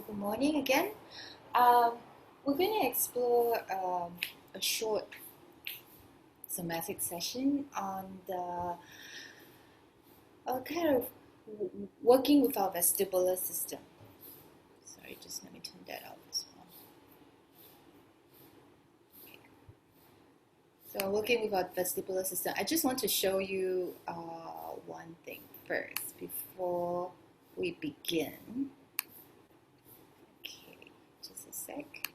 good morning again. We're going to explore a short somatic session on the kind of working with our vestibular system. Sorry, just let me turn that off as well. Okay. So working with our vestibular system, I just want to show you one thing first before we begin. Okay, just a sec.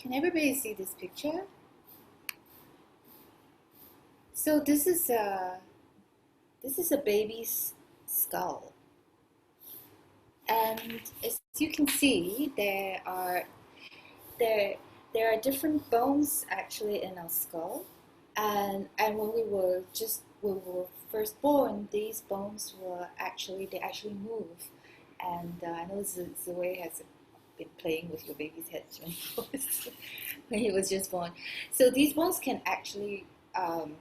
Can everybody see this picture? So this is a baby's skull, and as you can see, there are different bones actually in our skull, and when we were first born, these bones were actually move, and I know Zoe has been playing with your baby's head when he was just born. So these bones can actually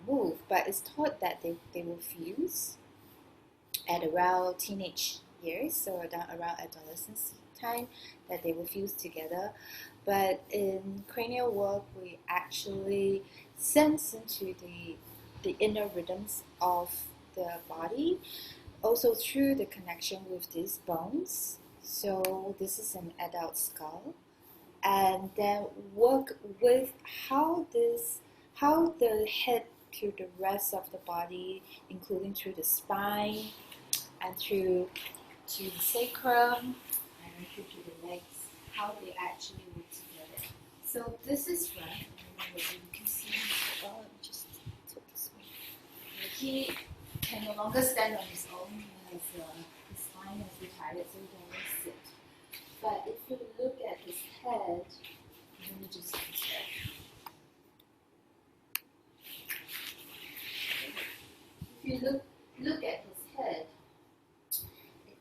move, but it's thought that they will fuse at around teenage years, so around adolescence time, that they will fuse together. But in cranial work, we actually sense into the inner rhythms of the body, also through the connection with these bones. So this is an adult skull, and then work with how the head to the rest of the body, including through the spine and through to the sacrum and through to the legs, how they actually work together. So this is right. You can see. Let me just tilt this way. He can no longer stand on his own. His spine has retired, so he can only sit. But if you look at his head, let me just compare. If you look at his head,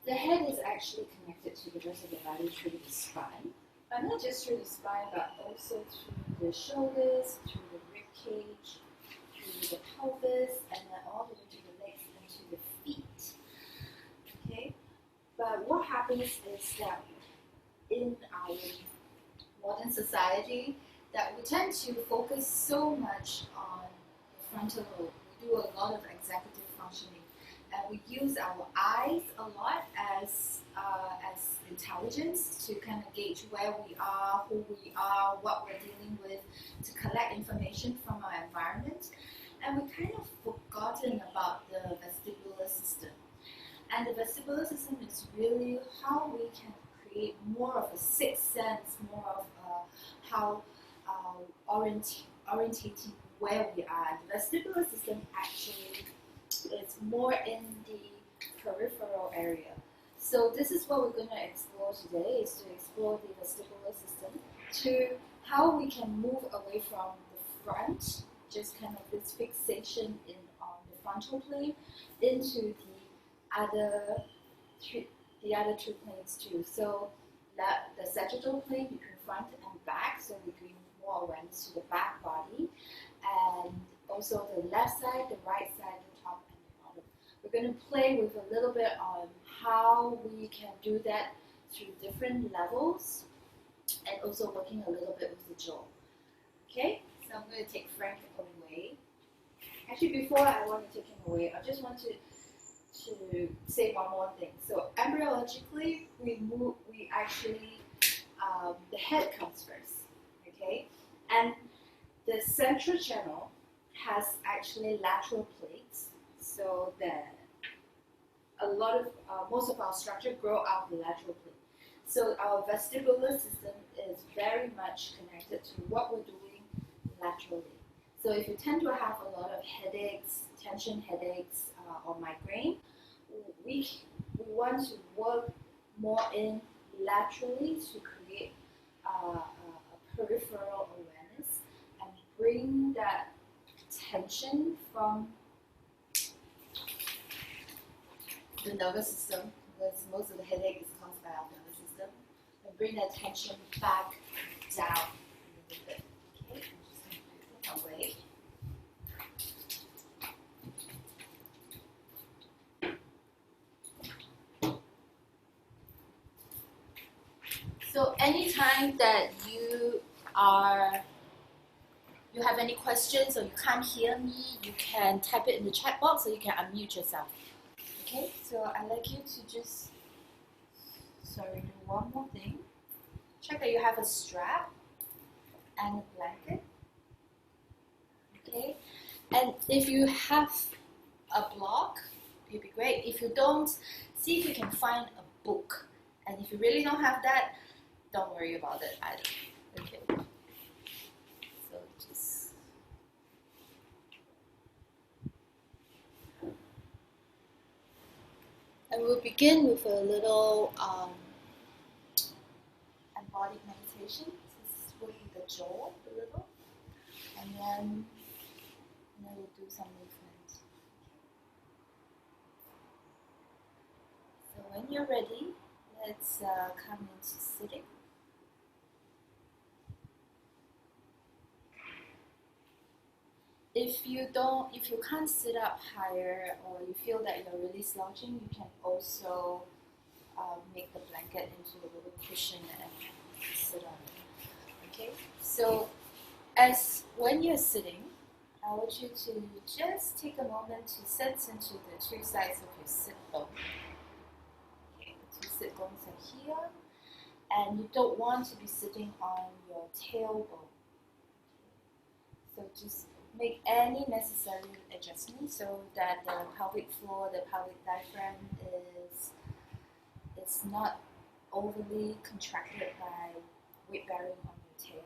the head is actually connected to the rest of the body through the spine, but not just through the spine, but also through the shoulders, through the rib cage, through the pelvis, and then all the way to the legs and to the feet. Okay, but what happens is that in our modern society, that we tend to focus so much on the frontal lobe. We do a lot of executive functioning, and we use our eyes a lot as intelligence to kind of gauge where we are, who we are, what we're dealing with, to collect information from our environment. And we kind of forgotten about the vestibular system. And the vestibular system is really how we can create more of a sixth sense, more of how orientating where we are. The vestibular system actually is more in the peripheral area. So this is what we're going to explore today, is to explore the vestibular system, to how we can move away from the front, just kind of this fixation on the frontal plane, into the other two planes too. So that the sagittal plane between front and back, so we bring more awareness to the back body, and also the left side, the right side, the top and the bottom. We're going to play with a little bit on how we can do that through different levels, and also working a little bit with the jaw. Okay, so I'm going to take Frank away. Actually, before I want to take him away, I just want to say one more thing. So embryologically, we actually, the head comes first, okay? And the central channel has actually lateral plates, so that most of our structure grow out the lateral plate. So our vestibular system is very much connected to what we're doing laterally. So if you tend to have a lot of headaches, tension headaches, or migraine, we want to work more in laterally to create a peripheral awareness and bring that tension from the nervous system, because most of the headache is caused by our nervous system, and bring that tension back down a little bit. Okay, I'm just going to put it away. anytime that you have any questions or you can't hear me, you can type it in the chat box or you can unmute yourself. Okay, so I'd like you to just, do one more thing. Check that you have a strap and a blanket. Okay, and if you have a block, it'd be great. If you don't, see if you can find a book. And if you really don't have that, don't worry about it either. Okay. So just. And we'll begin with a little embodied meditation. This will be the jaw a little. And then we'll do some movement. So when you're ready, let's come into sitting. If you can't sit up higher or you feel that you're really slouching, you can also make the blanket into a little cushion and sit on it. Okay, so when you're sitting, I want you to just take a moment to sense into the two sides of your sit bone. Okay, the two sit bones are here, and you don't want to be sitting on your tailbone. So just make any necessary adjustments so that the pelvic floor, the pelvic diaphragm is not overly contracted by weight bearing on your tail.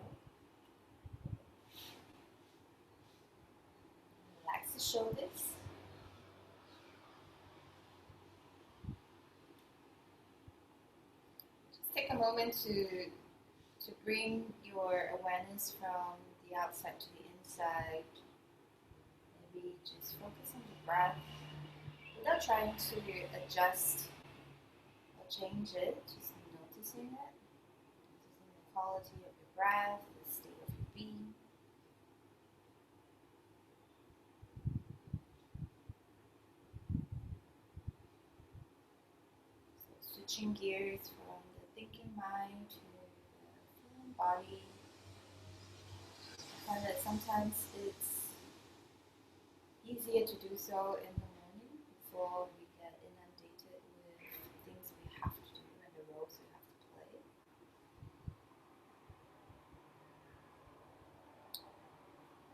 Relax the shoulders. Just take a moment to bring your awareness from the outside to the inside. Maybe just focus on the breath without trying to adjust or change it, just noticing it, noticing the quality of your breath, the state of your being. So switching gears from the thinking mind to the feeling body. I find that sometimes it's easier to do so in the morning before we get inundated with things we have to do and the roles we have to play.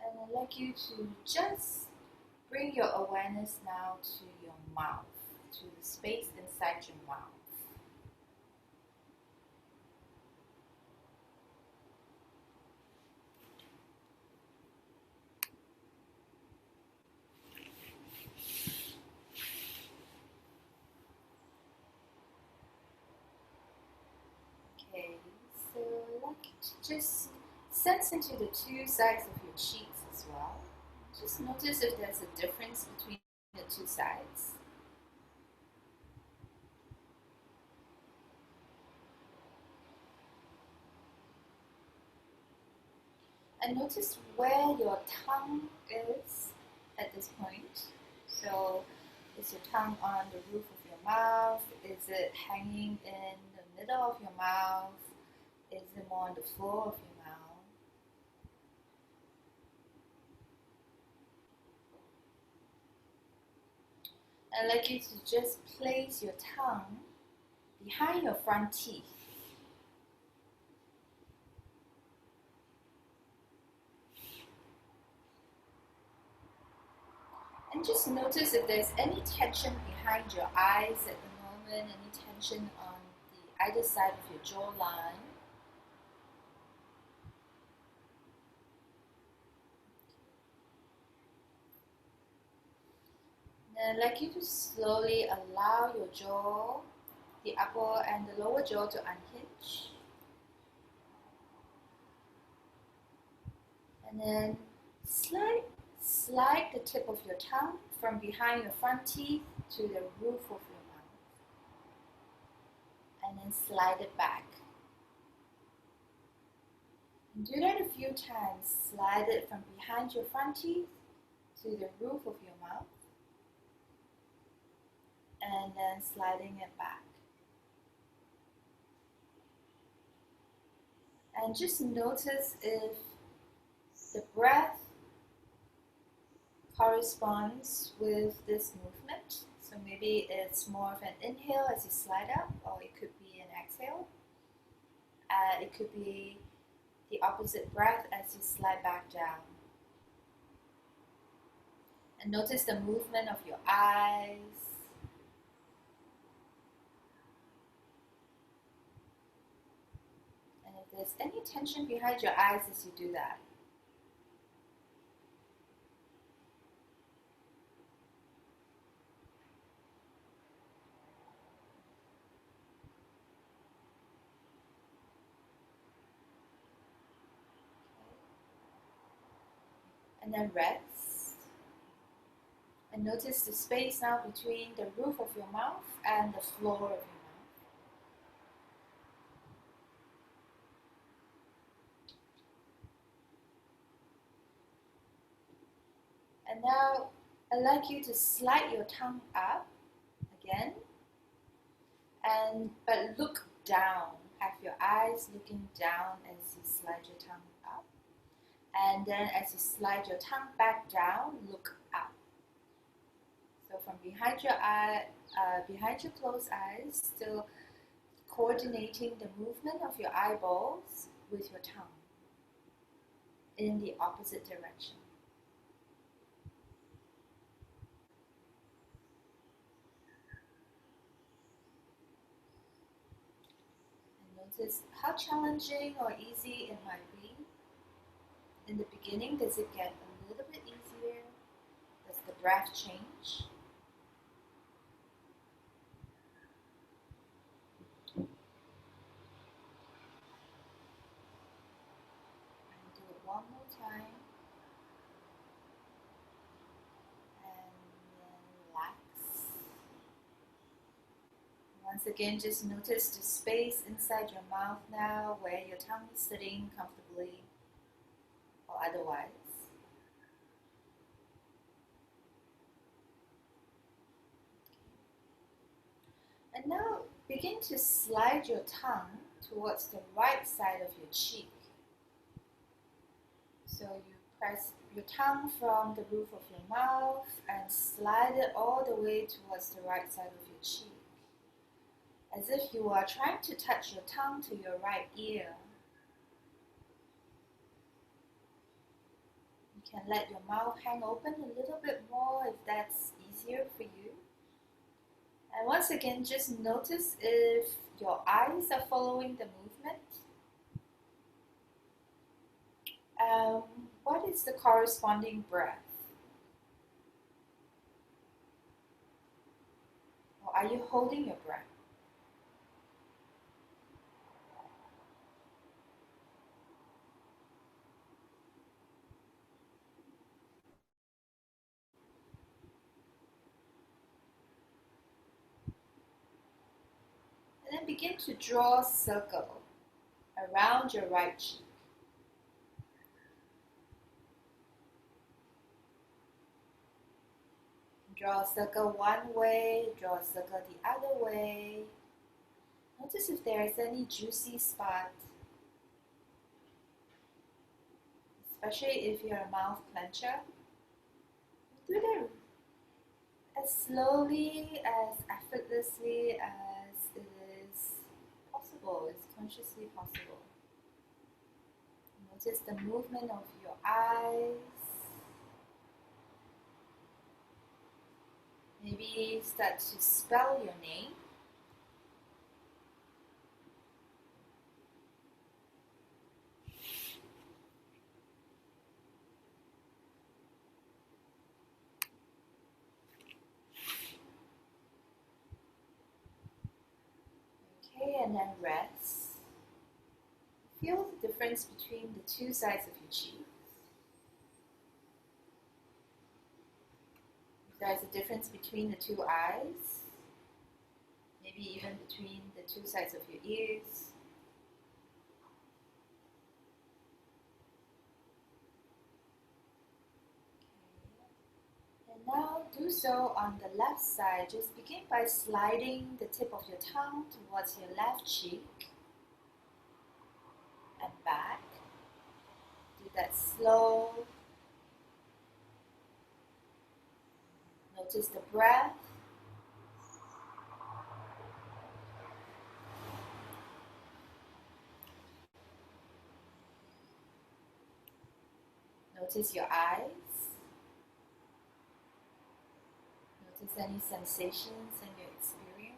And I'd like you to just bring your awareness now to your mouth, to the space inside your mouth. Okay, so I'd like you to just sense into the two sides of your cheeks as well. Just notice if there's a difference between the two sides. And notice where your tongue is at this point. So, is your tongue on the roof of your mouth? Is it hanging in the middle of your mouth? Is it more on the floor of your mouth? I'd like you to just place your tongue behind your front teeth. And just notice if there's any tension behind your eyes at the moment, any tension on either side of your jawline. And I'd like you to slowly allow your jaw, the upper and the lower jaw, to unhinge. And then slide the tip of your tongue from behind your front teeth to the roof of your mouth. And then slide it back. And do that a few times. Slide it from behind your front teeth to the roof of your mouth. And then sliding it back. And just notice if the breath corresponds with this movement. So maybe it's more of an inhale as you slide up, or it could be an exhale. It could be the opposite breath as you slide back down. And notice the movement of your eyes. And if there's any tension behind your eyes as you do that. And then rest. And notice the space now between the roof of your mouth and the floor of your mouth. And now I'd like you to slide your tongue up again, but look down. Have your eyes looking down as you slide your tongue up. And then as you slide your tongue back down, look up. So from behind your closed eyes, still coordinating the movement of your eyeballs with your tongue in the opposite direction. And notice how challenging or easy it might be. In the beginning, does it get a little bit easier? Does the breath change? Do it one more time. And then relax. Once again, just notice the space inside your mouth now where your tongue is sitting comfortably or otherwise. And now begin to slide your tongue towards the right side of your cheek. So you press your tongue from the roof of your mouth and slide it all the way towards the right side of your cheek, as if you are trying to touch your tongue to your right ear. You can let your mouth hang open a little bit more if that's easier for you. And once again, just notice if your eyes are following the movement. What is the corresponding breath? Or are you holding your breath? And then begin to draw a circle around your right cheek. Draw a circle one way, draw a circle the other way. Notice if there is any juicy spot, especially if you're a mouth clencher. Do that as slowly, as effortlessly as it is possible, as consciously possible. Notice the movement of your eyes. Maybe start to spell your name. Okay, and then rest. Feel the difference between the two sides of your cheek. There's a difference between the two eyes, maybe even between the two sides of your ears. Okay. And now do so on the left side. Just begin by sliding the tip of your tongue towards your left cheek and back. that slow. Notice the breath. Notice your eyes. Notice any sensations in your experience.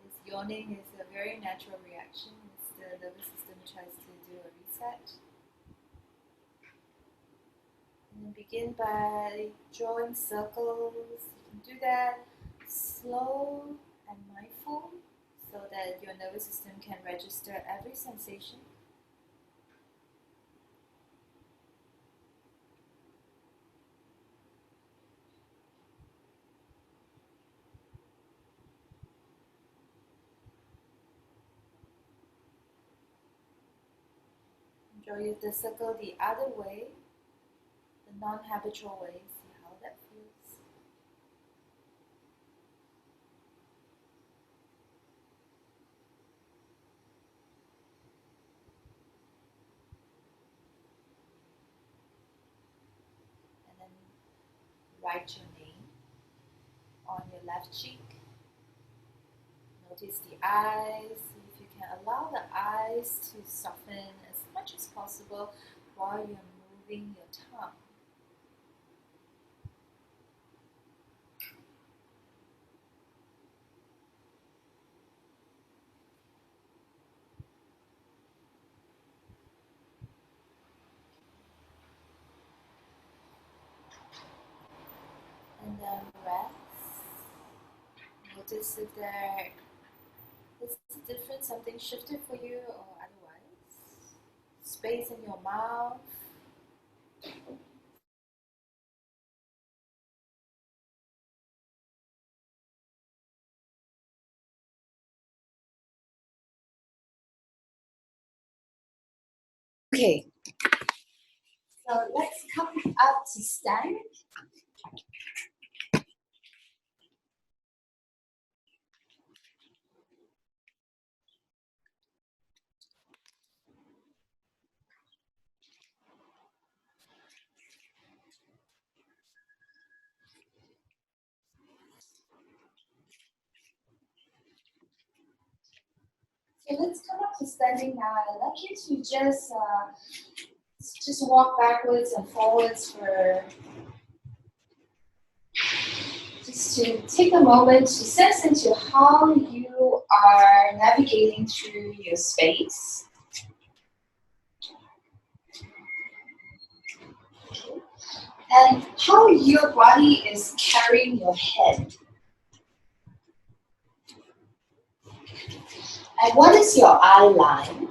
This yawning is a very natural reaction as the nervous system tries to do a reset. And then begin by drawing circles. You can do that slow and mindful so that your nervous system can register every sensation. Draw the circle the other way, the non-habitual way. See how that feels. And then write your name on your left cheek. Notice the eyes. See if you can allow the eyes to soften as much as possible while you're moving your tongue. And then rest. Notice if there is a difference, something shifted for you or otherwise. Space in your mouth. Okay, so let's come up to stand. Okay, let's come up to standing now. I'd like you to just walk backwards and forwards for just to take a moment to sense into how you are navigating through your space. Okay. And how your body is carrying your head. And what is your eye line?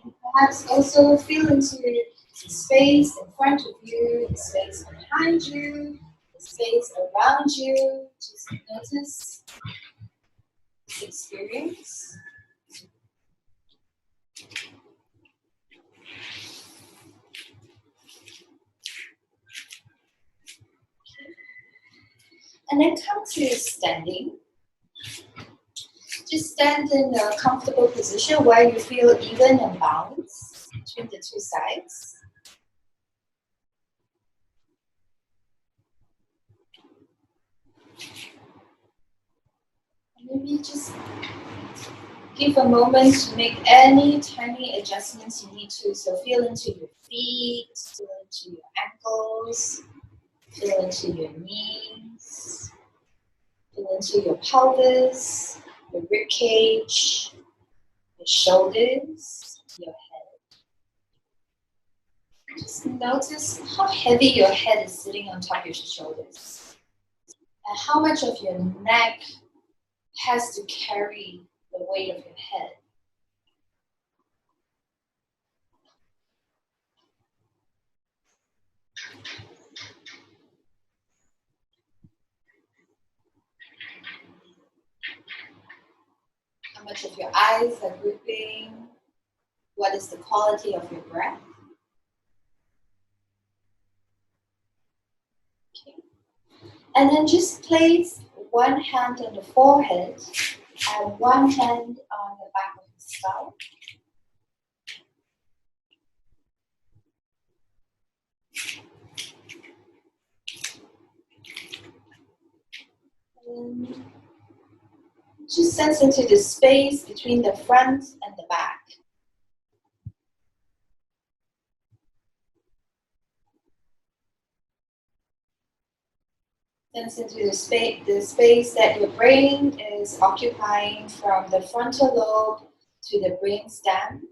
And perhaps also feel into the space in front of you, the space behind you, the space around you. Just notice this experience. And then come to standing. Just stand in a comfortable position where you feel even and balanced between the two sides. Maybe just give a moment to make any tiny adjustments you need to. So feel into your feet, feel into your ankles, feel into your knees, feel into your pelvis, your rib cage, your shoulders, your head. Just notice how heavy your head is sitting on top of your shoulders and how much of your neck has to carry the weight of your head. How much of your eyes are gripping? What is the quality of your breath? Okay. And then just place one hand on the forehead and one hand on the back of the skull. And just sense into the space between the front and the back. Sense into the space that your brain is occupying from the frontal lobe to the brain stem.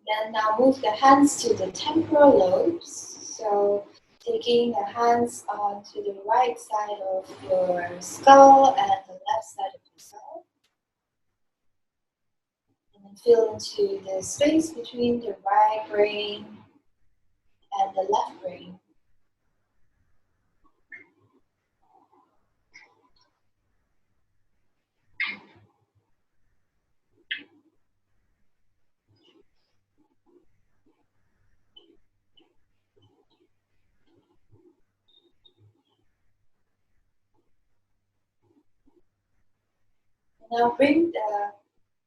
Then now move the hands to the temporal lobes. So taking the hands onto the right side of your skull and the left side of your skull. And then feel into the space between the right brain and the left brain. Now bring the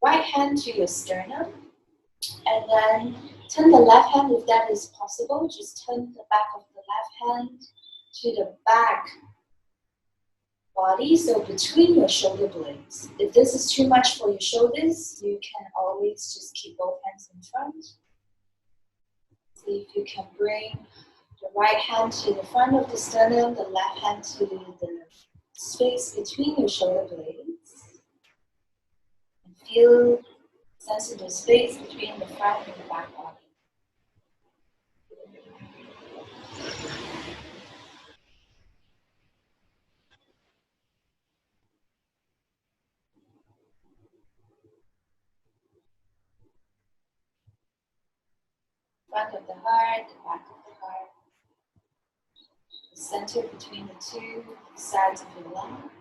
right hand to your sternum and then turn the left hand if that is possible. Just turn the back of the left hand to the back body, so between your shoulder blades. If this is too much for your shoulders, you can always just keep both hands in front. See if you can bring the right hand to the front of the sternum, the left hand to the space between your shoulder blades. And feel sensitive space between the front and the back body. Front of the heart, the back of the heart. The center between the two sides of your lungs.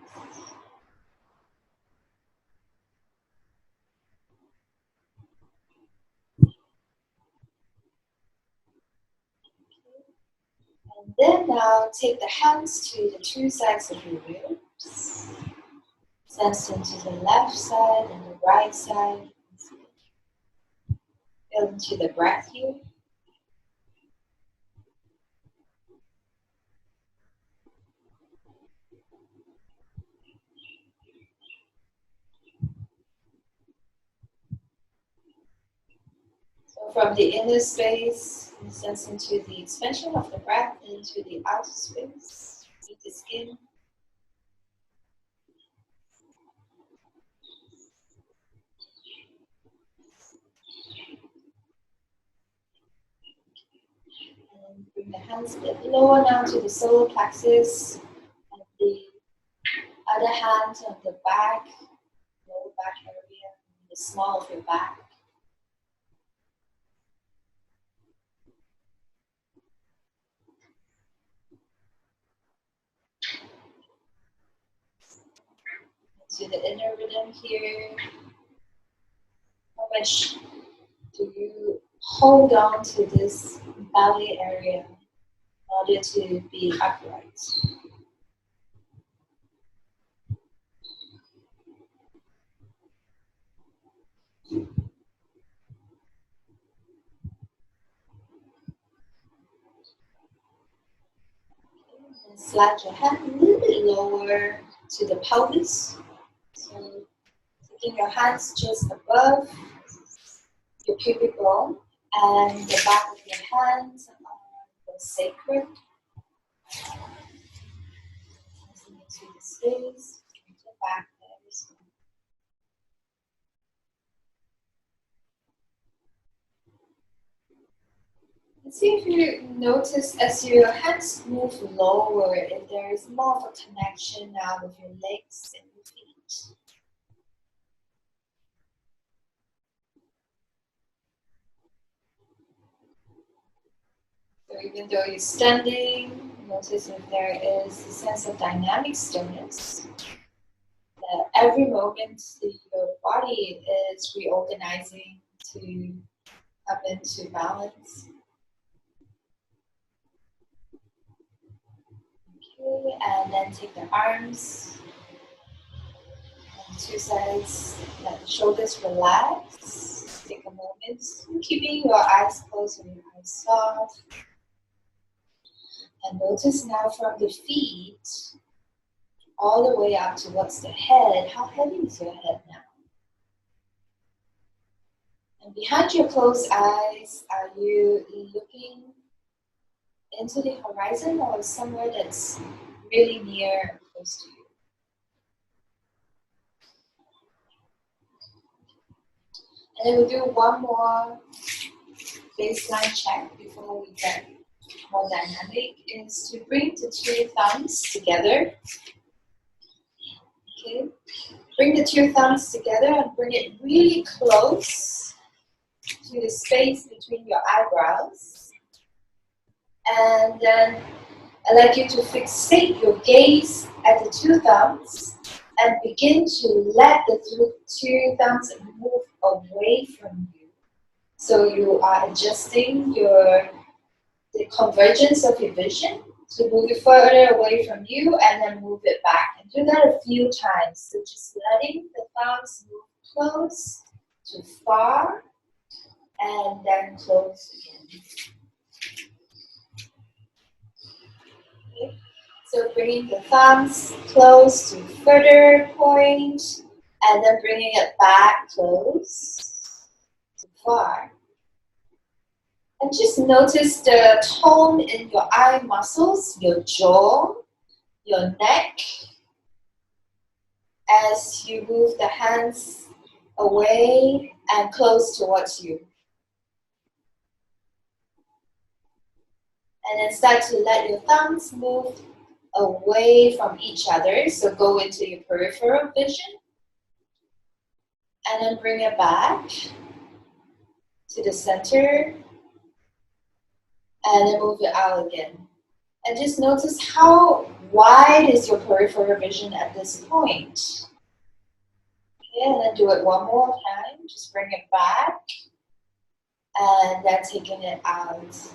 And then now take the hands to the two sides of your ribs. Sense into the left side and the right side. Feel into the breath here. So from the inner space, sense into the expansion of the breath into the outer space, with the skin. And bring the hands a bit lower now to the solar plexus, and the other hand on the back, lower back area, the small of your back. To the inner rhythm here. How much do you hold on to this belly area in order to be upright? And slide your hand a little bit lower to the pelvis. So taking your hands just above your pubic bone and the back of your hands on the sacrum. Into the space, into the back there. And see if you notice as your hands move lower, if there is more of a connection now with your legs and your feet. So even though you're standing, notice if there is a sense of dynamic stillness. That every moment your body is reorganizing to come into balance. Okay, and then take the arms on two sides, let the shoulders relax. Take a moment, keeping your eyes closed and your eyes soft. And notice now from the feet all the way up towards the head, how heavy is your head now? And behind your closed eyes, are you looking into the horizon or somewhere that's really near or close to you? And then we'll do one more baseline check before we get more dynamic, is to bring the two thumbs together. Okay, bring the two thumbs together and bring it really close to the space between your eyebrows. And then I'd like you to fixate your gaze at the two thumbs and begin to let the two thumbs move away from you. So you are adjusting the convergence of your vision to move it further away from you and then move it back. And do that a few times. So just letting the thumbs move close to far and then close again. Okay. So bringing the thumbs close to further point and then bringing it back close to far. And just notice the tone in your eye muscles, your jaw, your neck, as you move the hands away and close towards you. And then start to let your thumbs move away from each other. So go into your peripheral vision. And then bring it back to the center. And then move it out again. And just notice how wide is your peripheral vision at this point. Okay, and then do it one more time. Just bring it back. And then taking it out.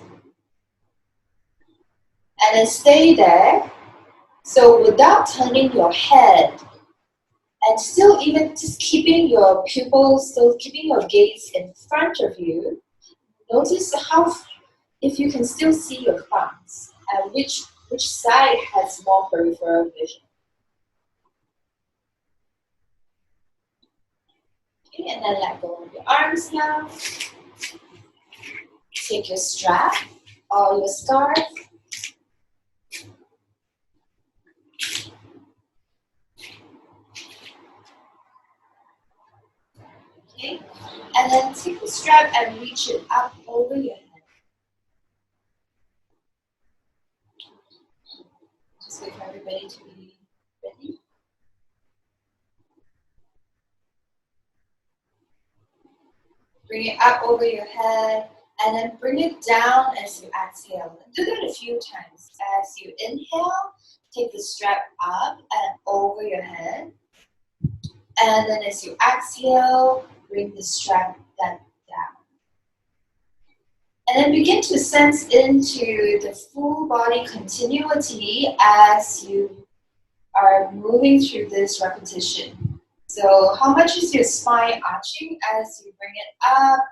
And then stay there. So without turning your head, and still even just keeping your pupils, still keeping your gaze in front of you, notice how, if you can still see your thumbs, and which side has more peripheral vision. Okay, and then let go of your arms now. Take your strap or your scarf. Okay, and then take the strap and reach it up over your head. Just wait for everybody to be ready. Bring it up over your head and then bring it down as you exhale. Do that a few times. As you inhale, take the strap up and over your head. And then as you exhale, bring the strap down. And then begin to sense into the full body continuity as you are moving through this repetition. So how much is your spine arching as you bring it up?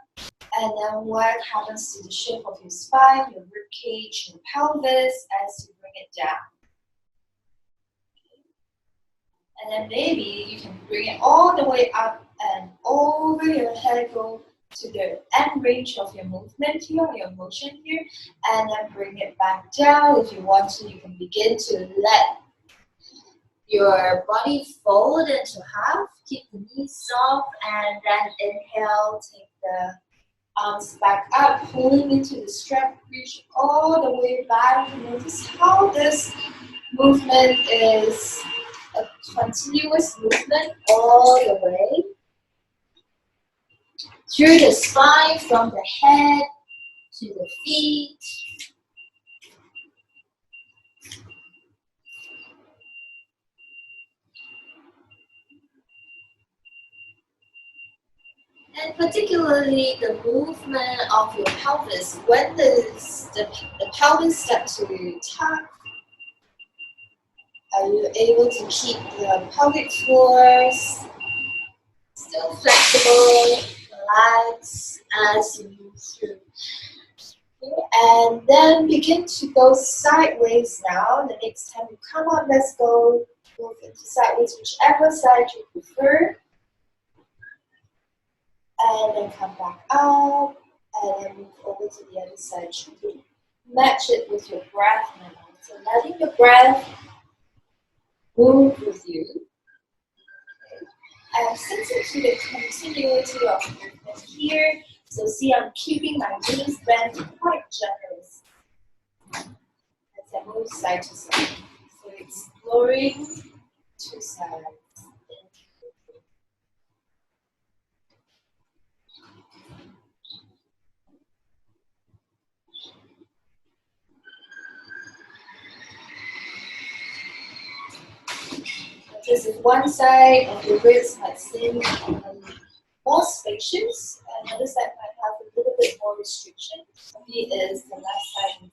And then what happens to the shape of your spine, your rib cage, your pelvis as you bring it down? And then maybe you can bring it all the way up and over your head, go to the end range of your movement here, your motion here, and then bring it back down. If you want to, you can begin to let your body fold into half. Keep the knees soft, and then inhale, take the arms back up, pulling into the strap, reach all the way back. Notice how this movement is a continuous movement all the way through the spine, from the head to the feet. And particularly the movement of your pelvis. When the pelvis starts to tuck, are you able to keep the pelvic floor still flexible, relax as you move through? Okay, and then begin to go sideways now. The next time you come up, let's go move into sideways, whichever side you prefer. And then come back up, and then move over to the other side. Match it with your breath now. So letting the breath move with you. I'm sensitive to the continuity of movement here. So see, I'm keeping my knees bent quite generous as I move side to side. So exploring two sides. This is one side of the ribs might seem more spacious, and the other side might have a little bit more restriction. Maybe is the left side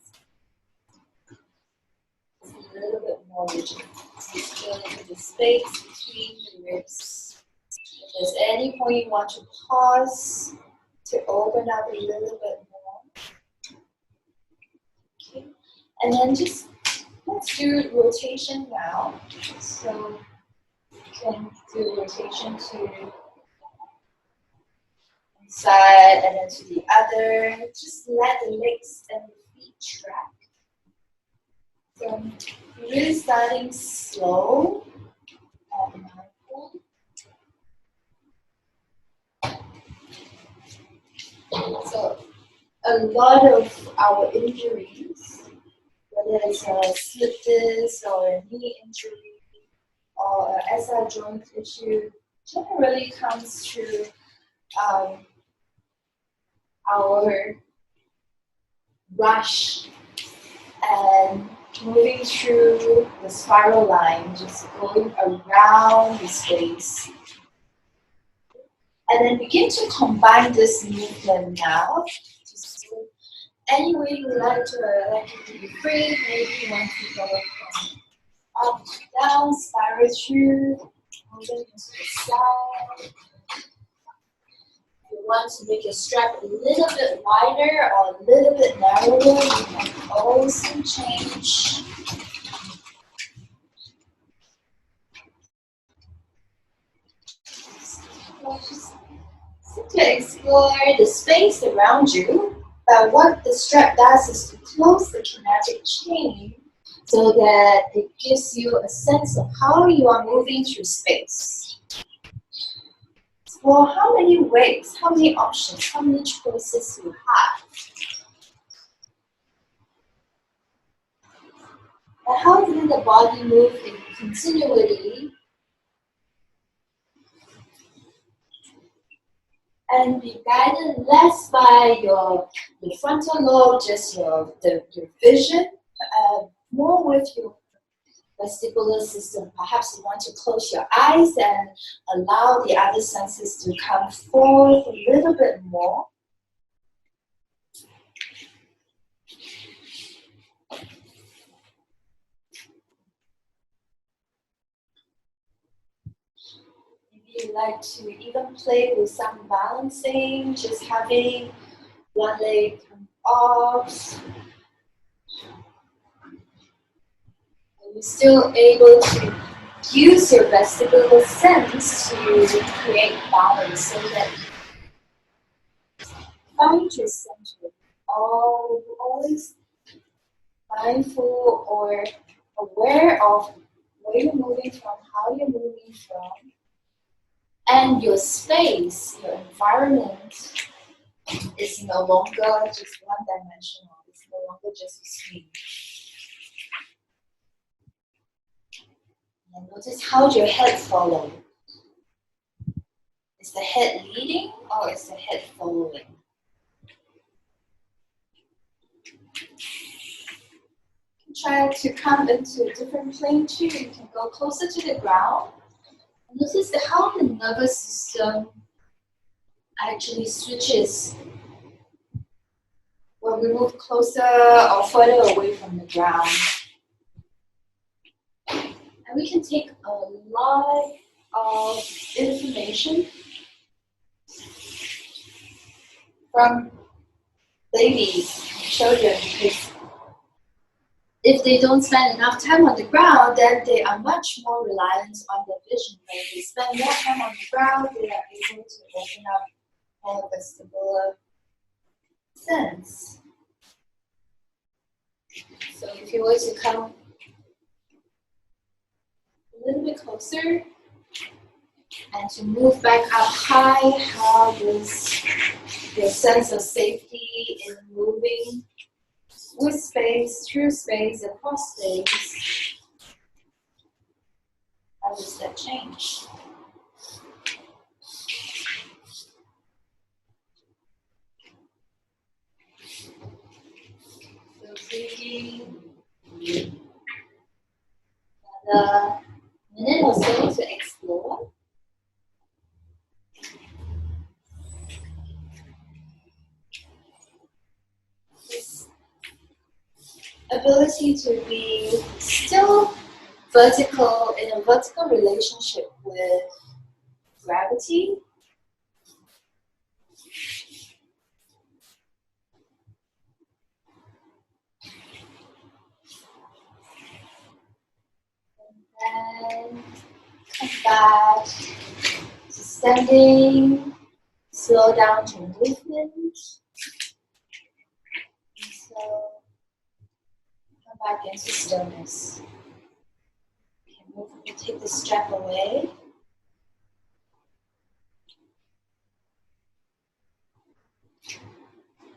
is a little bit more rigid. So the space between the ribs. If there's any point you want to pause to open up a little bit more. Okay. And then just let's do rotation now. So you can do rotation to side and then to the other. Just let the legs and the feet track. So really starting slow and mindful. So a lot of our injuries, whether it's a slip disc or a knee injury or a SI joint issue, generally comes through our rush and moving through the spiral line, just going around the space. And then begin to combine this movement now. Just do any way you like to be free. Maybe you want to go from up to down, spiral through, moving into the side. If you want to make your strap a little bit wider or a little bit narrower, you can also change. To explore the space around you, but what the strap does is to close the kinetic chain so that it gives you a sense of how you are moving through space. Explore how many ways, how many options, how many choices you have. And how can the body move in continuity and be guided less by your frontal lobe, just your vision, more with your vestibular system. Perhaps you want to close your eyes and allow the other senses to come forward a little bit more. Maybe you like to even play with some balancing, just having one leg come off. You're still able to use your vestibular sense to create balance so that you find your center. Always mindful or aware of where you're moving from, how you're moving from, and your space, your environment is no longer just one-dimensional. It's no longer just a screen. And notice how your head follows. Is the head leading or is the head following? Try to come into a different plane too. You can go closer to the ground. And notice how the nervous system actually switches when we move closer or further away from the ground. And we can take a lot of information from babies, children, because if they don't spend enough time on the ground, then they are much more reliant on their vision. When they spend more time on the ground, they are able to open up more vestibular sense. So if you were to come a little bit closer and to move back up high, how does your sense of safety in moving with space, through space, across space, how does that change? So taking another minute or so to explore. This ability to be still vertical, in a vertical relationship with gravity. And come back to standing, slow down to movement. So come back into stillness. Okay, take the strap away.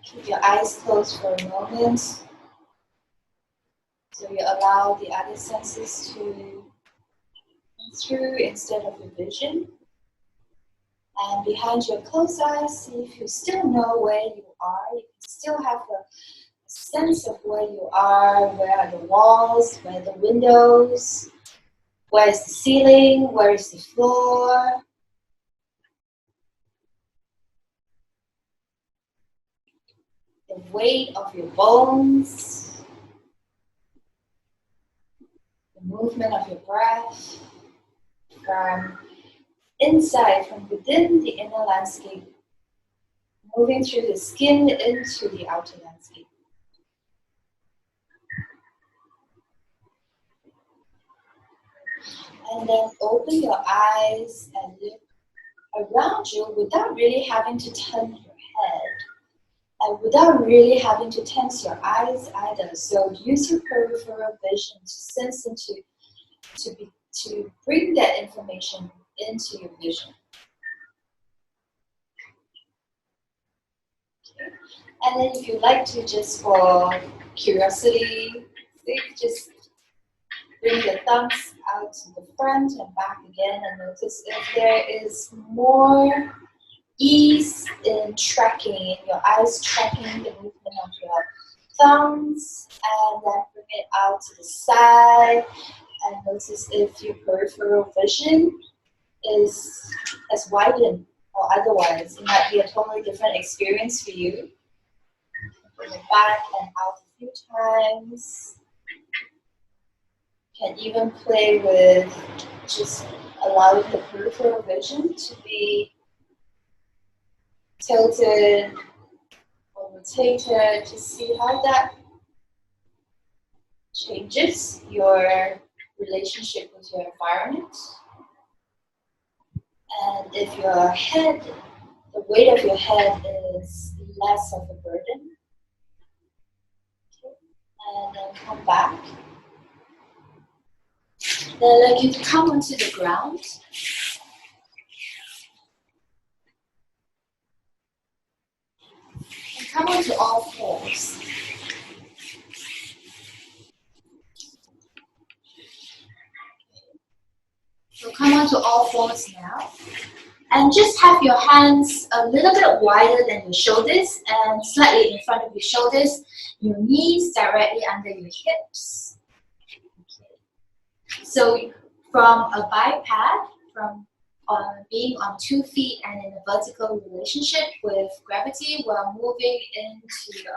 Keep your eyes closed for a moment. So you allow the other senses to come through instead of your vision. And behind your closed eyes, see if you still know where you are. You can still have a sense of where you are. Where are the walls? Where are the windows? Where is the ceiling? Where is the floor? The weight of your bones. The movement of your breath. From inside, from within the inner landscape, moving through the skin into the outer landscape. And then open your eyes and look around you without really having to turn your head and without really having to tense your eyes either. So use your peripheral vision to sense into, to bring that information into your vision. Okay. And then if you like to, just for curiosity, just bring your thumbs out to the front and back again, and notice if there is more ease in tracking, in your eyes tracking the movement of your thumbs, and then bring it out to the side, and notice if your peripheral vision has widened, or otherwise it might be a totally different experience for you. Bring it back and out a few times. You can even play with just allowing the peripheral vision to be tilted or rotated to see how that changes your relationship with your environment. And if your head, the weight of your head is less of a burden, okay, and then come back. Then I'd like you to come onto the ground. And come onto all fours. So come onto all fours now. And just have your hands a little bit wider than your shoulders and slightly in front of your shoulders. Your knees directly under your hips. Okay. So from a biped, from being on 2 feet and in a vertical relationship with gravity, we're moving into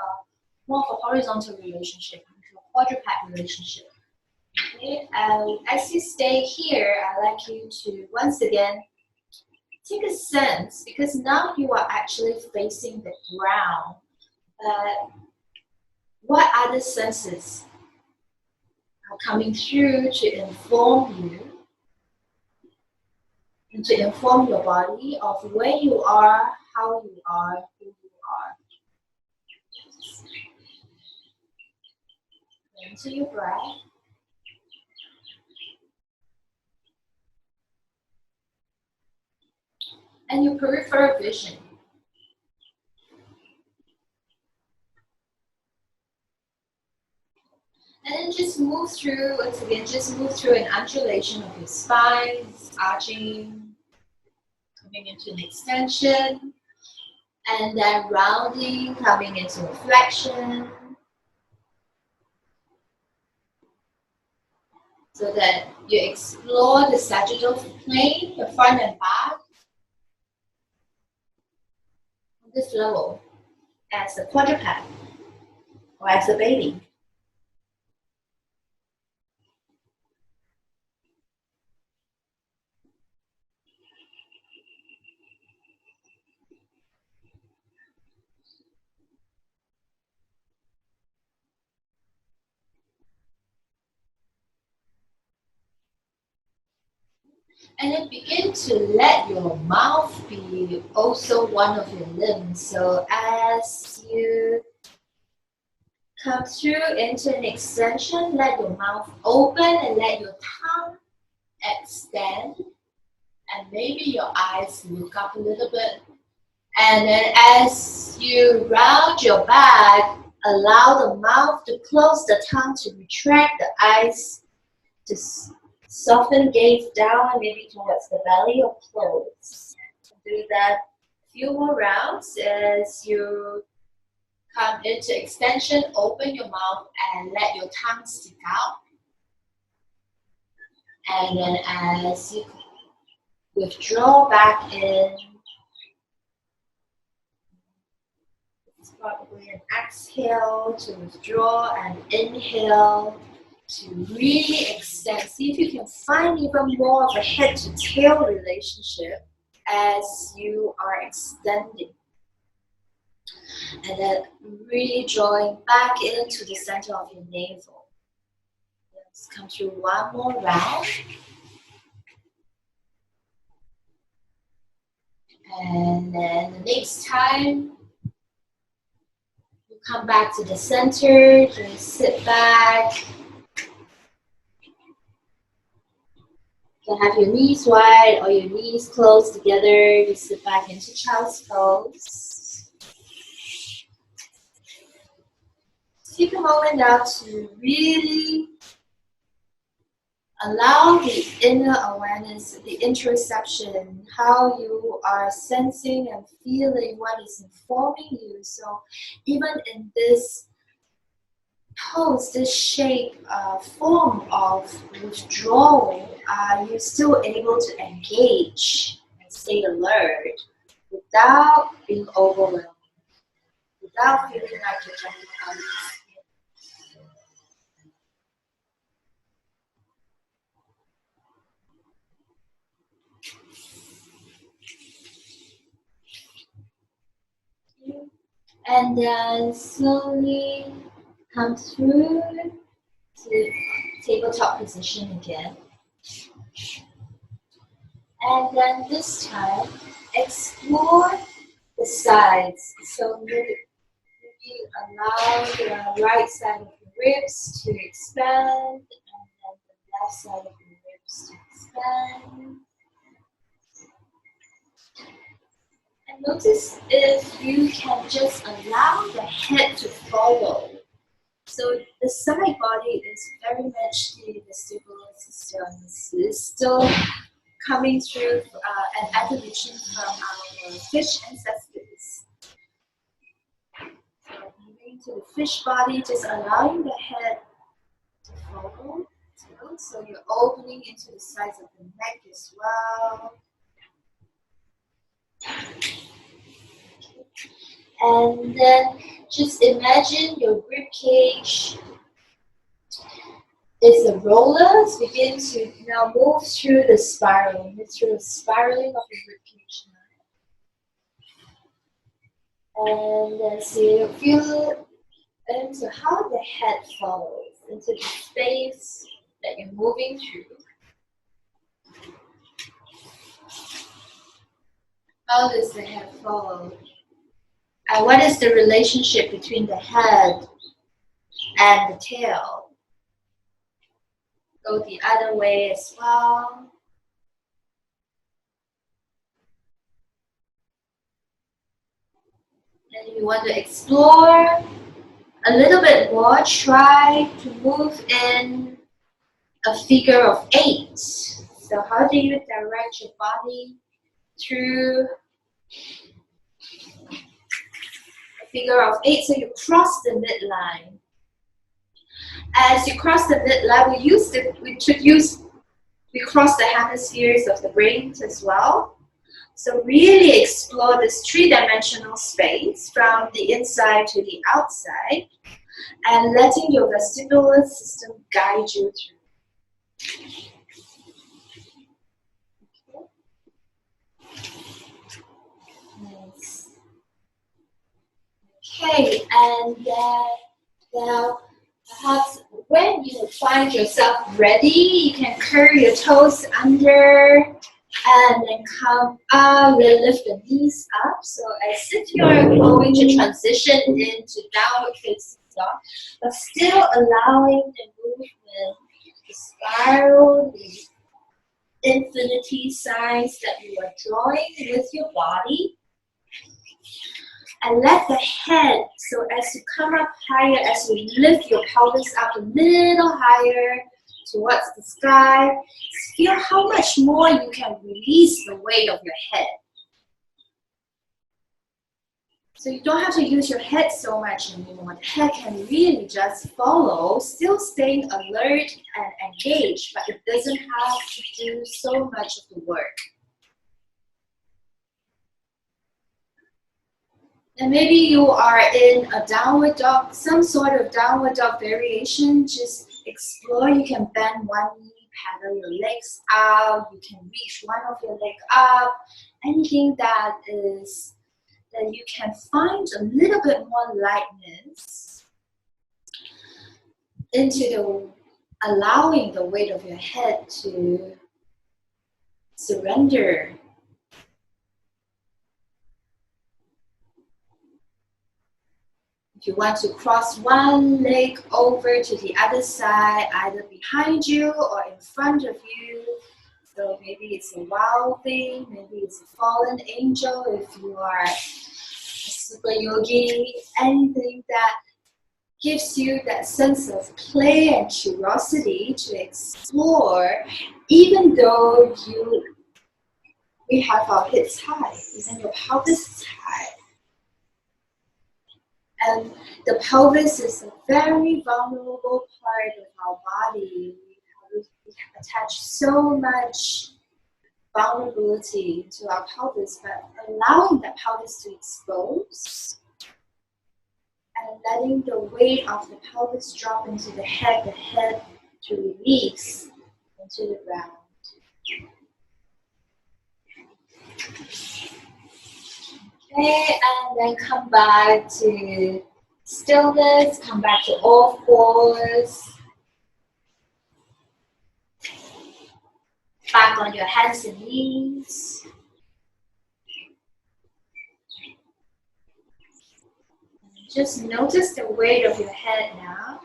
more of a horizontal relationship, into a quadruped relationship. Okay, as you stay here, I'd like you to once again take a sense, because now you are actually facing the ground. What other senses are coming through to inform you and to inform your body of where you are, how you are, who you are? Into your breath. And your peripheral vision. And then just move through, once again, just move through an undulation of your spine, arching, coming into an extension, and then rounding, coming into a flexion, so that you explore the sagittal plane, the front and back, on this level, as a quadruped, or as a baby. And then begin to let your mouth be also one of your limbs. So as you come through into an extension, let your mouth open and let your tongue extend. And maybe your eyes look up a little bit. And then as you round your back, allow the mouth to close, the tongue to retract, the eyes to soften, gaze down, maybe towards the belly or close. Do that a few more rounds as you come into extension, open your mouth and let your tongue stick out. And then as you withdraw back in, it's probably an exhale to withdraw and inhale to really extend. See if you can find even more of a head to tail relationship as you are extending. And then really drawing back into the center of your navel. Let's come through one more round. And then the next time you come back to the center, just sit back. You can have your knees wide or your knees close together. You sit back into child's pose. Take a moment now to really allow the inner awareness, the interoception, how you are sensing and feeling what is informing you. So even in this pose, this shape, form of withdrawal, are you still able to engage and stay alert without being overwhelmed, without feeling like you're jumping out of the skin? And then slowly come through to tabletop position again. And then this time, explore the sides. So maybe allow the right side of your ribs to expand, and then the left side of your ribs to expand. And notice if you can just allow the head to follow. So the side body is very much the vestibular system. It's still coming through an evolution from our fish ancestors. So moving to the fish body, just allowing the head to follow. So you're opening into the sides of the neck as well. And then just imagine your ribcage is a roller. Begin to now move through the spiral, through the spiraling of your ribcage now. And then so you feel into how the head follows, into the space that you're moving through. How does the head follow? And what is the relationship between the head and the tail? Go the other way as well. And if you want to explore a little bit more, try to move in a figure of 8. So how do you direct your body through a figure of 8? So you cross the midline. As you cross the midline, we cross the hemispheres of the brain as well. So really explore this 3-dimensional space from the inside to the outside and letting your vestibular system guide you through. Nice. Okay, and now perhaps when you find yourself ready, you can curl your toes under and then come up, lift the knees up. So as if you're going to transition into downward facing dog, but still allowing the movement, the spiral, the infinity signs that you are drawing with your body. And let the head, so as you come up higher, as you lift your pelvis up a little higher towards the sky, feel how much more you can release the weight of your head. So you don't have to use your head so much anymore. The head can really just follow, still staying alert and engaged, but it doesn't have to do so much of the work. And maybe you are in a downward dog, some sort of downward dog variation. Just explore. You can bend one knee, paddle your legs out. You can reach one of your legs up. Anything that you can find a little bit more lightness into allowing the weight of your head to surrender. If you want to cross one leg over to the other side, either behind you or in front of you. So maybe it's a wild thing, maybe it's a fallen angel, if you are a super yogi, anything that gives you that sense of play and curiosity to explore, even though we have our hips high, even your pelvis is high. And the pelvis is a very vulnerable part of our body. We attach so much vulnerability to our pelvis, but allowing the pelvis to expose and letting the weight of the pelvis drop into the head to release into the ground. Okay, and then come back to stillness, come back to all fours. Back on your hands and knees. Just notice the weight of your head now.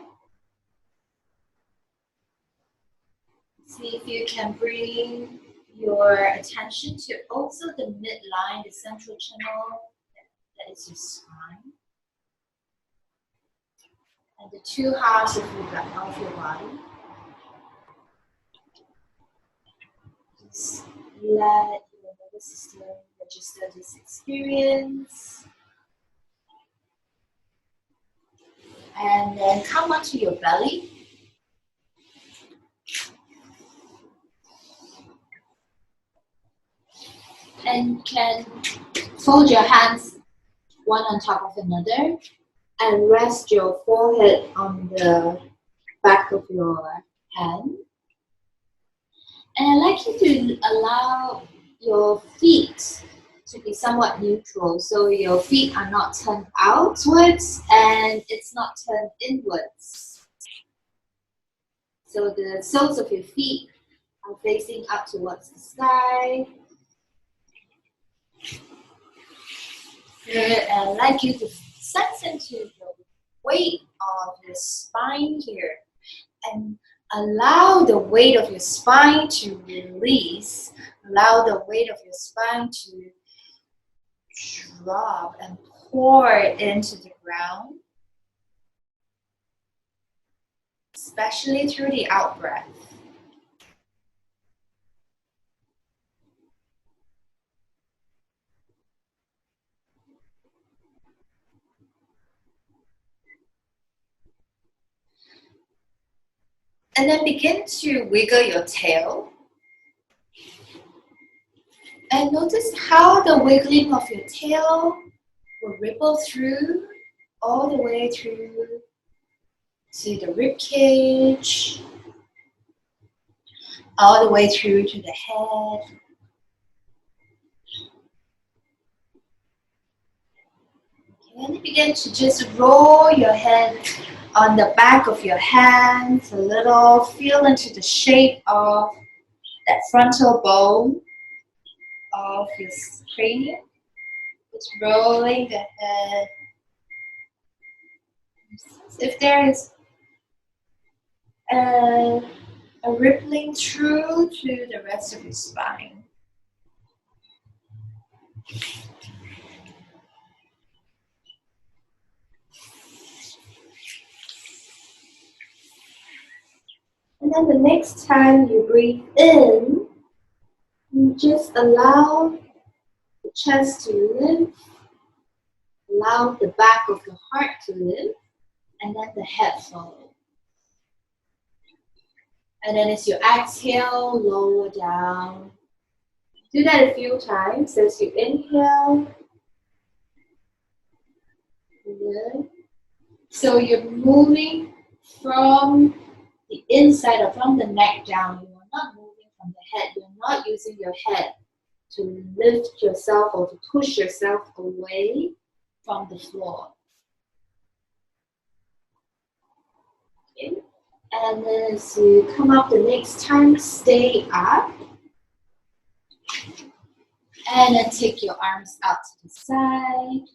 See if you can bring your attention to also the midline, the central channel, that is your spine. And the two halves of your body. Just let your nervous system register this experience. And then come onto your belly. And you can fold your hands one on top of another, and rest your forehead on the back of your hand. And I'd like you to allow your feet to be somewhat neutral. So your feet are not turned outwards and it's not turned inwards. So the soles of your feet are facing up towards the sky. Good. And I'd like you to sense into the weight of your spine here. And allow the weight of your spine to release. Allow the weight of your spine to drop and pour into the ground, especially through the out breath. And then begin to wiggle your tail. And notice how the wiggling of your tail will ripple through, all the way through to the rib cage, all the way through to the head. Okay, and begin to just roll your head on the back of your hands a little. Feel into the shape of that frontal bone of your cranium. Just rolling the head. If there is a rippling through to the rest of your spine. And then the next time you breathe in, you just allow the chest to lift, allow the back of the heart to lift, and then the head follows. And then as you exhale, lower down. Do that a few times as you inhale. Good. So you're moving from the inside or from the neck down. You are not moving from the head. You're not using your head to lift yourself or to push yourself away from the floor. Okay. And then as you come up the next time, stay up. And then take your arms out to the side.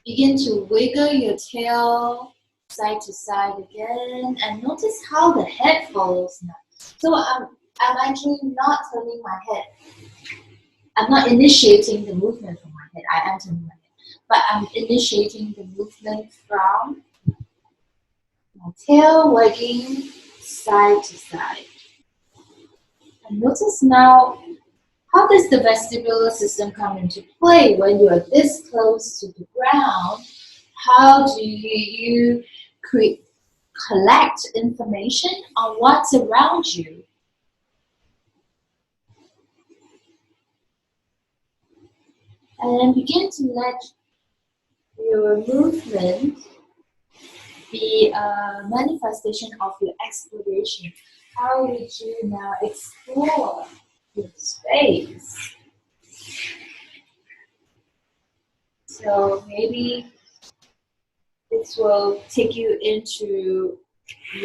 Begin to wiggle your tail side to side again. And notice how the head follows now. So I'm actually not turning my head. I'm not initiating the movement from my head. I am turning my head. But I'm initiating the movement from my tail wagging side to side. And notice now, how does the vestibular system come into play when you are this close to the ground? How do you collect information on what's around you? And then begin to let your movement be a manifestation of your exploration. How would you now explore your space? So maybe this will take you into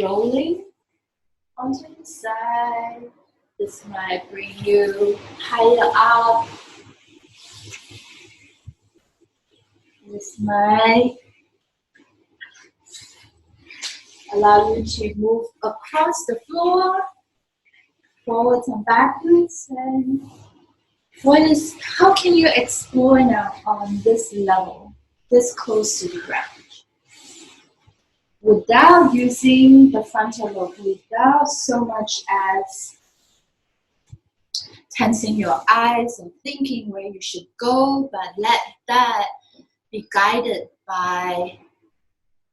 rolling onto the side. This might bring you higher up. This might allow you to move across the floor, forwards and backwards. And how can you explore now on this level, this close to the ground? Without using the frontal lobe, without so much as tensing your eyes or thinking where you should go, but let that be guided by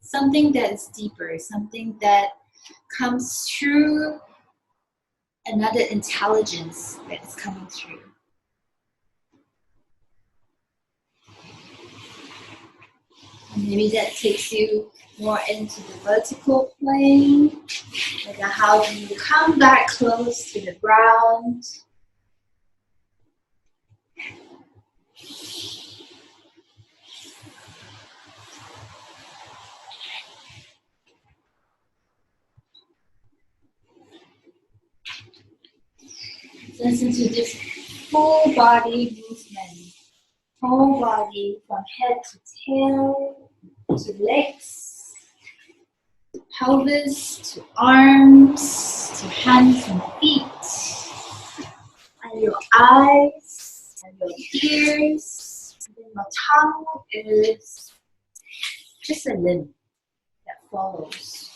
something that is deeper, something that comes through another intelligence that is coming through. And maybe that takes you more into the vertical plane. Like how do you come back close to the ground? Listen to this full body movement. Whole body from head to tail, to legs, to pelvis, to arms, to hands and feet, and your eyes, and your ears, and then your tongue is just a limb that follows.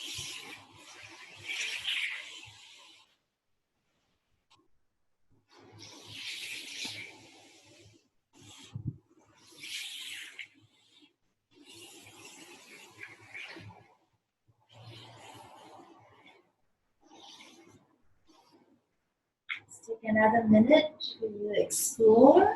Let's take another minute to explore.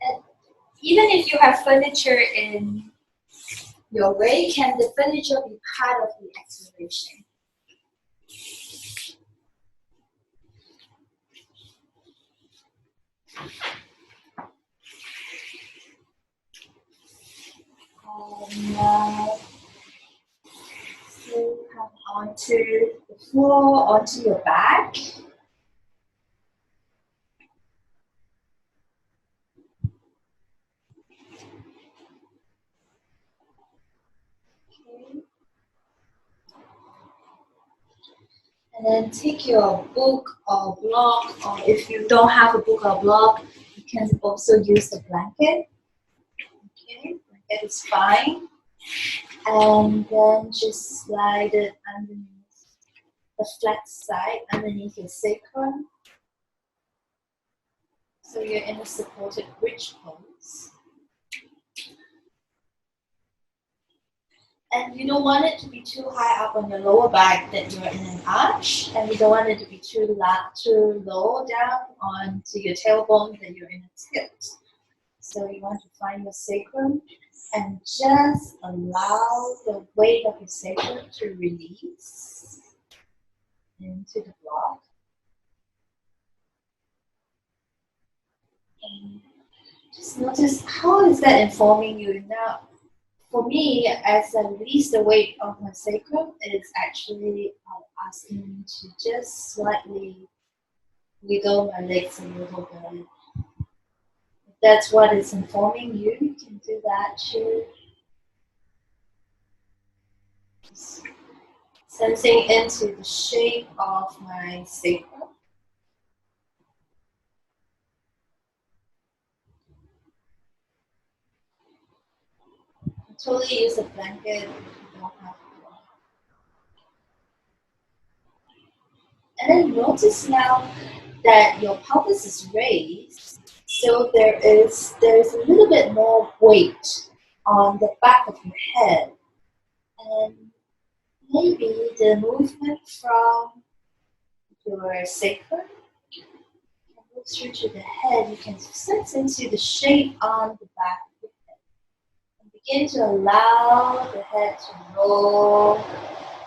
And even if you have furniture in your way, can the furniture be part of the exploration? So come onto the floor, onto your back. Okay. And then take your book or block, or if you don't have a book or block, you can also use the blanket. Okay, blanket is fine. And then just slide it underneath the flat side, underneath your sacrum. So you're in a supported bridge pose. And you don't want it to be too high up on your lower back that you're in an arch, and you don't want it to be too low down onto your tailbone that you're in a tilt. So you want to find your sacrum and just allow the weight of your sacrum to release into the block. And just notice how is that informing you now. For me, as I release the weight of my sacrum, it's actually asking me to just slightly wiggle my legs a little bit. If that's what is informing you, you can do that too. Just sensing into the shape of my sacrum. Totally use a blanket if you don't have one. And then notice now that your pelvis is raised, so there's a little bit more weight on the back of your head. And maybe the movement from your sacrum can go through to the head. You can sense into the shape on the back of the head. And begin to allow the head to roll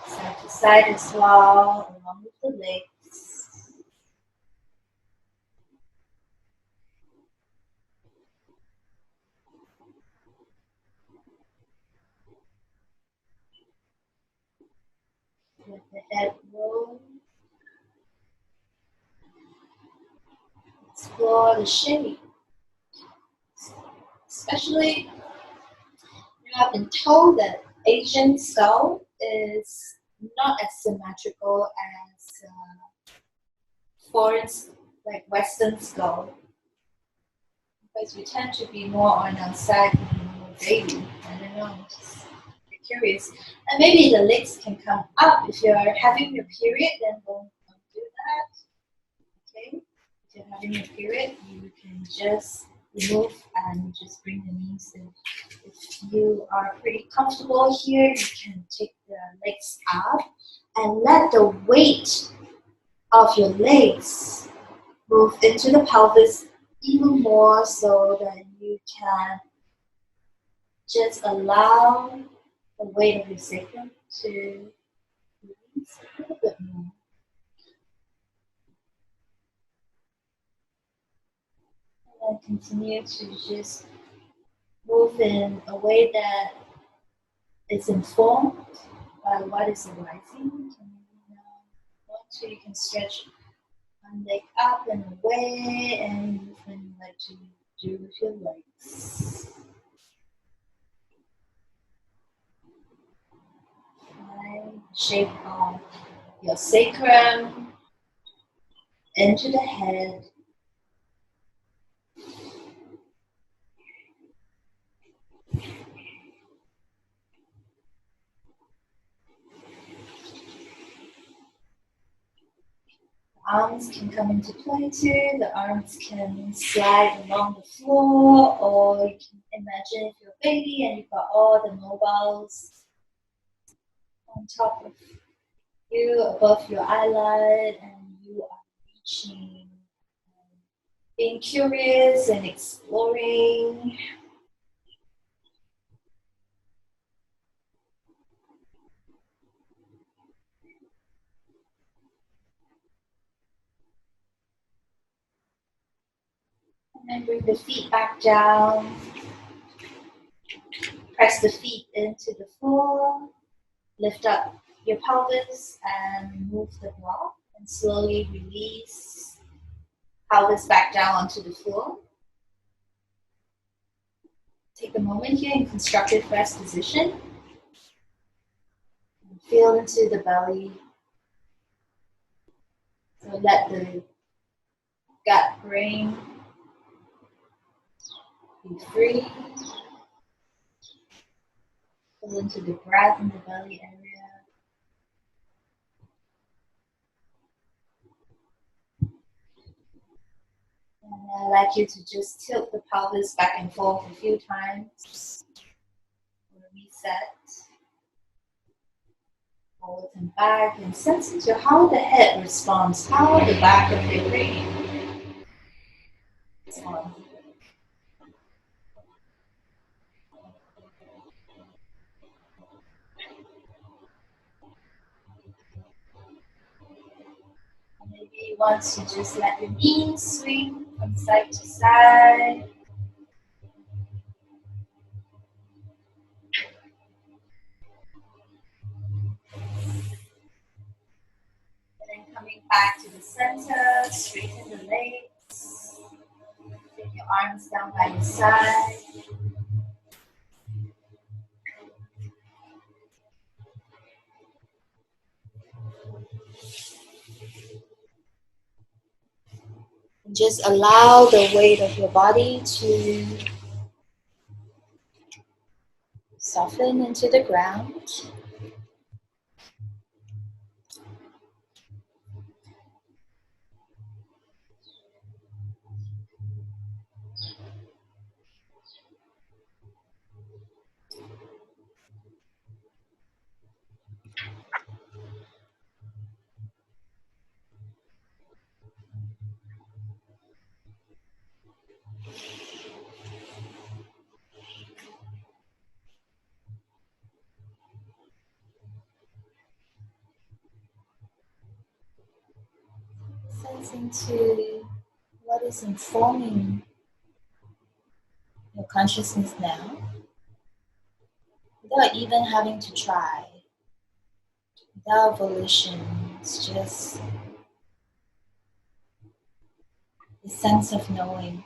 side to side as well, along with the legs. Let the head roll. Explore the shape. Especially, I've been told that Asian skull is not as symmetrical as foreign, like Western skull. Because we tend to be more on our side when we're baby. I don't know, just curious. And maybe the legs can come up. If you're having your period, then don't do that. Okay? If you're having your period, you can just remove and just bring the knees in. If you are pretty comfortable here, you can take the legs up and let the weight of your legs move into the pelvis even more so that you can just allow the weight of your sacrum to release a little bit more. And continue to just move in a way that is informed by what is arising. You can stretch one leg up and away, and you can like to do with your legs. Shape of your sacrum into the head. Arms can come into play too. The arms can slide along the floor, or you can imagine if you're a baby and you've got all the mobiles on top of you, above your eyelid, and you are reaching, being curious and exploring. And then bring the feet back down. Press the feet into the floor. Lift up your pelvis and move the block. And slowly release pelvis back down onto the floor. Take a moment here in constructive rest position. And feel into the belly. So let the gut brain be free. Feel into the breath in the belly area. And I'd like you to just tilt the pelvis back and forth a few times. Reset. Forward and back, and sense into how the head responds, how the back of your brain responds. Maybe you want to just let your knees swing from side to side. And then coming back to the center, straighten the legs. Take your arms down by your side. And just allow the weight of your body to soften into the ground. Sense into what is informing your consciousness now, without even having to try, without volition. It's just the sense of knowing.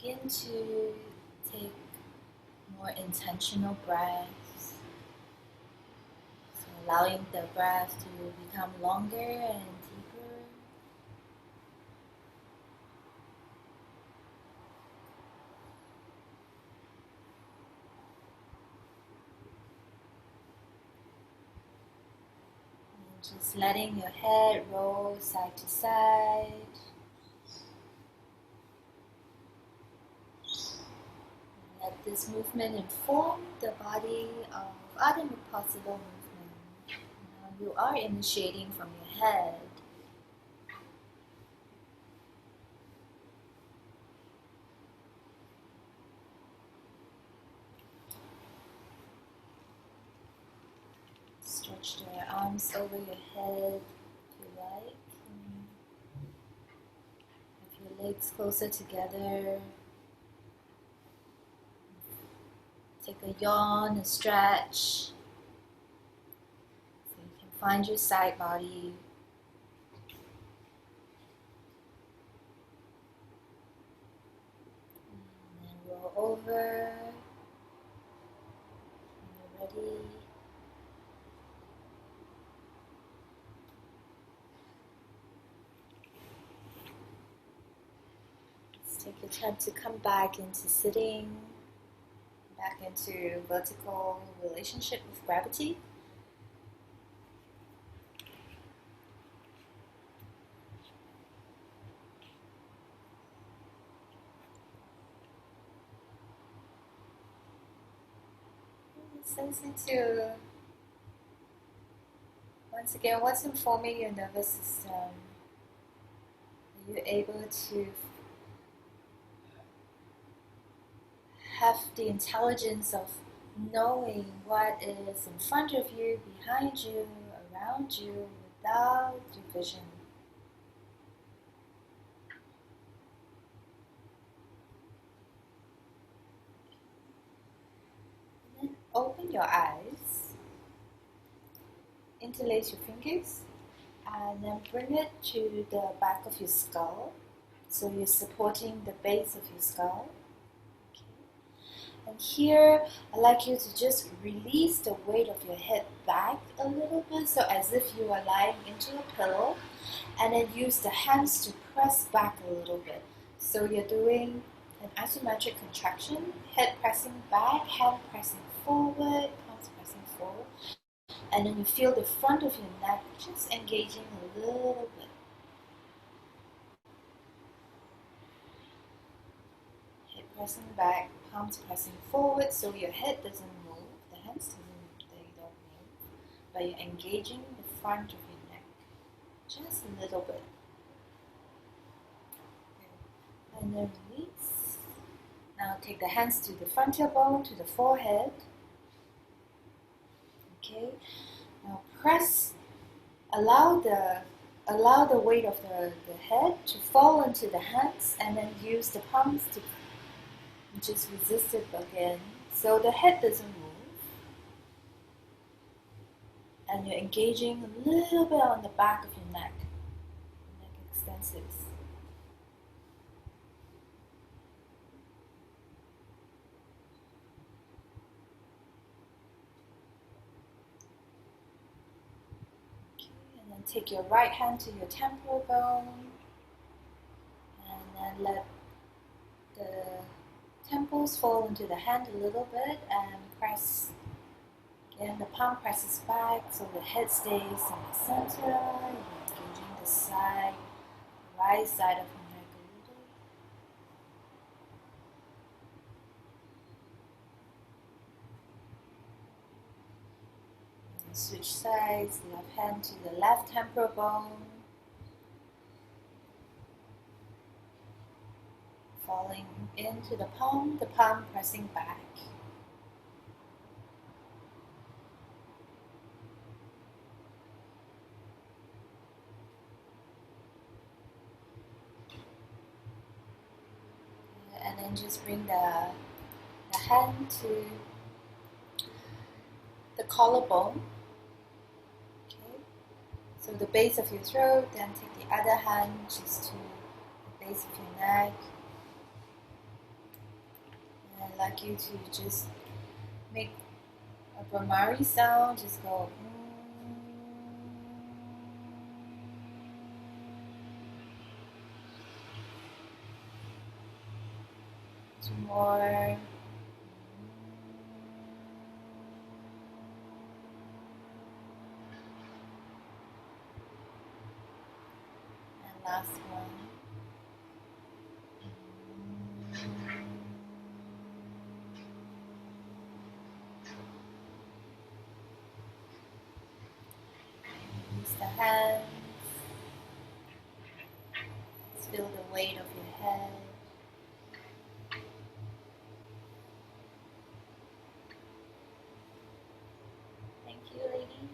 begin to take more intentional breaths. So allowing the breath to become longer and deeper. And just letting your head roll side to side. Let this movement inform the body of other possible movement. Now you are initiating from your head. Stretch your arms over your head if you like. Have your legs closer together. Take a yawn, a stretch. So you can find your side body. And then roll over. When you're ready. Let's take your time to come back into sitting. Back into vertical relationship with gravity. Sense into, once again, what's informing your nervous system. Are you able to have the intelligence of knowing what is in front of you, behind you, around you, without division? And then open your eyes, interlace your fingers, and then bring it to the back of your skull. So you're supporting the base of your skull. And here, I'd like you to just release the weight of your head back a little bit, so as if you are lying into a pillow, and then use the hands to press back a little bit. So you're doing an isometric contraction, head pressing back, hand pressing forward, palms pressing forward, and then you feel the front of your neck just engaging a little bit. Head pressing back, palms pressing forward, so your head doesn't move, the hands they don't move, but you're engaging the front of your neck just a little bit. And then release. Now take the hands to the frontal bone, to the forehead. Okay. Now press. Allow the weight of the head to fall into the hands, and then use the palms to just resist it again, so the head doesn't move, and you're engaging a little bit on the back of your neck. Neck extensions. Okay, and then take your right hand to your temporal bone, and then let the temples fall into the hand a little bit, and press. Again, the palm presses back, so the head stays in the center. You're engaging the side, right side of your neck a little. And switch sides, left hand to the left temporal bone. Falling into the palm pressing back. And then just bring the hand to the collarbone. Okay. So the base of your throat, then take the other hand just to the base of your neck. I'd like you to just make a primary sound, just go. Two more. And last one. Release the hands. Feel the weight of your head.